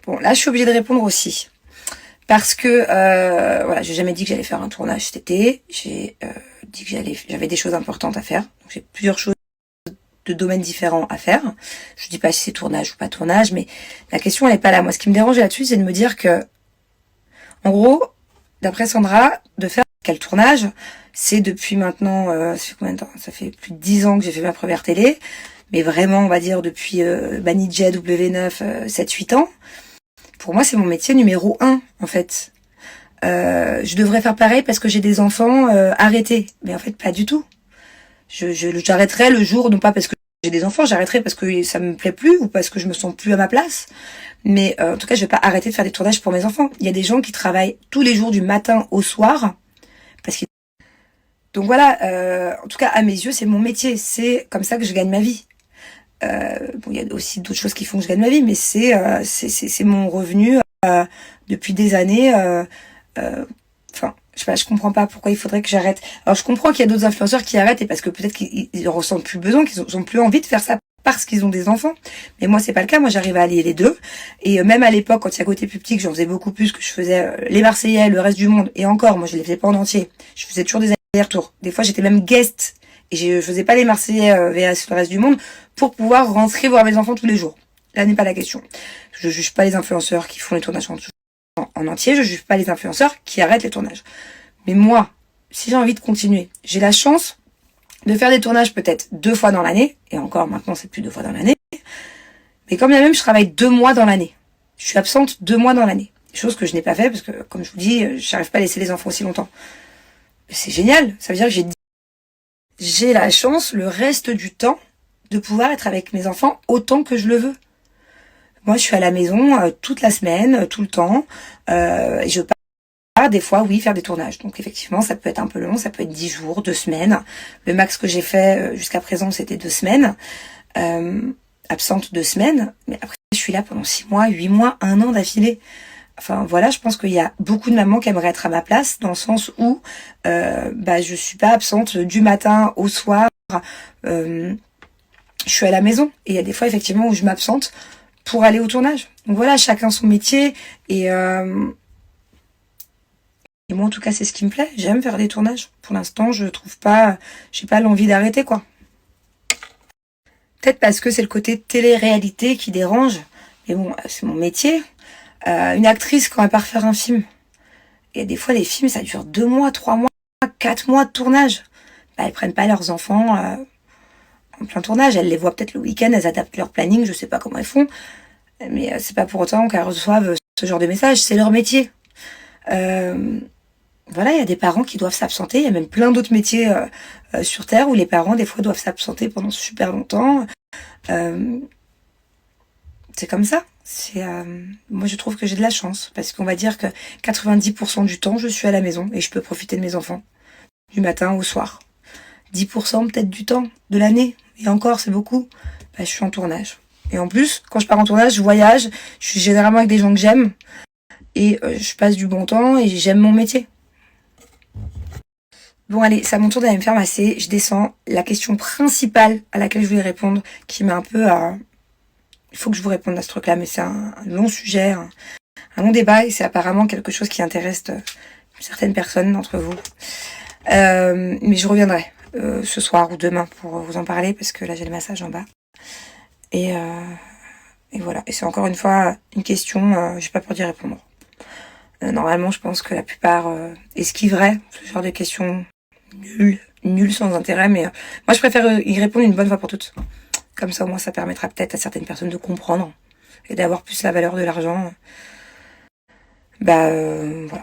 Bon, là, je suis obligée de répondre aussi. Parce que, voilà, j'ai jamais dit que j'allais faire un tournage cet été. J'ai dit que j'avais des choses importantes à faire. Donc, j'ai plusieurs choses de domaines différents à faire. Je dis pas si c'est tournage ou pas tournage, mais la question, elle est pas là. Moi, ce qui me dérange là-dessus, c'est de me dire que, en gros, d'après Sandra, de faire quel tournage, c'est depuis maintenant, ça fait combien de temps? Ça fait plus de 10 ans que j'ai fait ma première télé. Mais vraiment, on va dire, depuis Banijay, W9, 7-8 ans. Pour moi, c'est mon métier numéro 1, en fait. Je devrais faire pareil parce que j'ai des enfants arrêtés. Mais en fait, pas du tout. J'arrêterai le jour, non pas parce que j'ai des enfants, j'arrêterai parce que ça me plaît plus ou parce que je me sens plus à ma place. Mais en tout cas, je vais pas arrêter de faire des tournages pour mes enfants. Il y a des gens qui travaillent tous les jours du matin au soir. Donc voilà, en tout cas, à mes yeux, c'est mon métier. C'est comme ça que je gagne ma vie. Bon, il y a aussi d'autres choses qui font que je gagne ma vie, mais c'est mon revenu depuis des années. Enfin, je sais pas, je comprends pas pourquoi il faudrait que j'arrête. Alors, je comprends qu'il y a d'autres influenceurs qui arrêtent et parce que peut-être qu'ils ressentent plus besoin, qu'ils ont plus envie de faire ça parce qu'ils ont des enfants. Mais moi, c'est pas le cas. Moi, j'arrive à allier les deux. Et même à l'époque, quand il y a côté plus petit, que j'en faisais beaucoup plus, que je faisais les Marseillais, le reste du monde. Et encore, moi, je les faisais pas en entier. Je faisais toujours des allers-retours. Des fois, j'étais même guest. Et je faisais pas les Marseillais vs le reste du monde pour pouvoir rentrer voir mes enfants tous les jours. Là n'est pas la question. Je juge pas les influenceurs qui font les tournages en entier. Je juge pas les influenceurs qui arrêtent les tournages. Mais moi, si j'ai envie de continuer, j'ai la chance de faire des tournages peut-être 2 fois dans l'année. Et encore maintenant, c'est plus 2 fois dans l'année. Mais quand bien même, je travaille 2 mois dans l'année. Je suis absente 2 mois dans l'année. Chose que je n'ai pas fait parce que, comme je vous dis, j'arrive pas à laisser les enfants aussi longtemps. C'est génial. Ça veut dire que j'ai la chance, le reste du temps, de pouvoir être avec mes enfants autant que je le veux. Moi, je suis à la maison toute la semaine, tout le temps. Et je pars des fois, oui, faire des tournages. Donc, effectivement, ça peut être un peu long. Ça peut être 10 jours, 2 semaines. Le max que j'ai fait jusqu'à présent, c'était 2 semaines. Absente 2 semaines. Mais après, je suis là pendant 6 mois, 8 mois, 1 an d'affilée. Enfin voilà, je pense qu'il y a beaucoup de mamans qui aimeraient être à ma place dans le sens où je suis pas absente du matin au soir. Je suis à la maison et il y a des fois effectivement où je m'absente pour aller au tournage. Donc voilà, chacun son métier et moi en tout cas c'est ce qui me plaît. J'aime faire des tournages. Pour l'instant, j'ai pas l'envie d'arrêter quoi. Peut-être parce que c'est le côté télé-réalité qui dérange. Mais bon, c'est mon métier. Une actrice, quand elle part faire un film, et des fois les films ça dure 2 mois, 3 mois, 4 mois de tournage. Elles prennent pas leurs enfants en plein tournage, elles les voient peut-être le week-end, elles adaptent leur planning, je sais pas comment elles font, mais c'est pas pour autant qu'elles reçoivent ce genre de message, c'est leur métier. Voilà, il y a des parents qui doivent s'absenter, il y a même plein d'autres métiers sur Terre où les parents des fois doivent s'absenter pendant super longtemps. C'est comme ça. Moi je trouve que j'ai de la chance parce qu'on va dire que 90% du temps je suis à la maison et je peux profiter de mes enfants du matin au soir. 10% peut-être du temps de l'année et encore c'est beaucoup. Je suis en tournage et en plus quand je pars en tournage je voyage, je suis généralement avec des gens que j'aime et je passe du bon temps et j'aime mon métier. Bon allez, c'est à mon tour d'aller me faire masser. Je descends. La question principale à laquelle je voulais répondre qui m'a un peu il faut que je vous réponde à ce truc-là, mais c'est un long sujet, un long débat, et c'est apparemment quelque chose qui intéresse certaines personnes d'entre vous. Mais je reviendrai ce soir ou demain pour vous en parler, parce que là j'ai le massage en bas. Et voilà. Et c'est encore une fois une question, j'ai pas peur d'y répondre. Normalement, je pense que la plupart esquiveraient ce genre de questions nulles sans intérêt, mais moi je préfère y répondre une bonne fois pour toutes. Comme ça, au moins, ça permettra peut-être à certaines personnes de comprendre et d'avoir plus la valeur de l'argent. Voilà.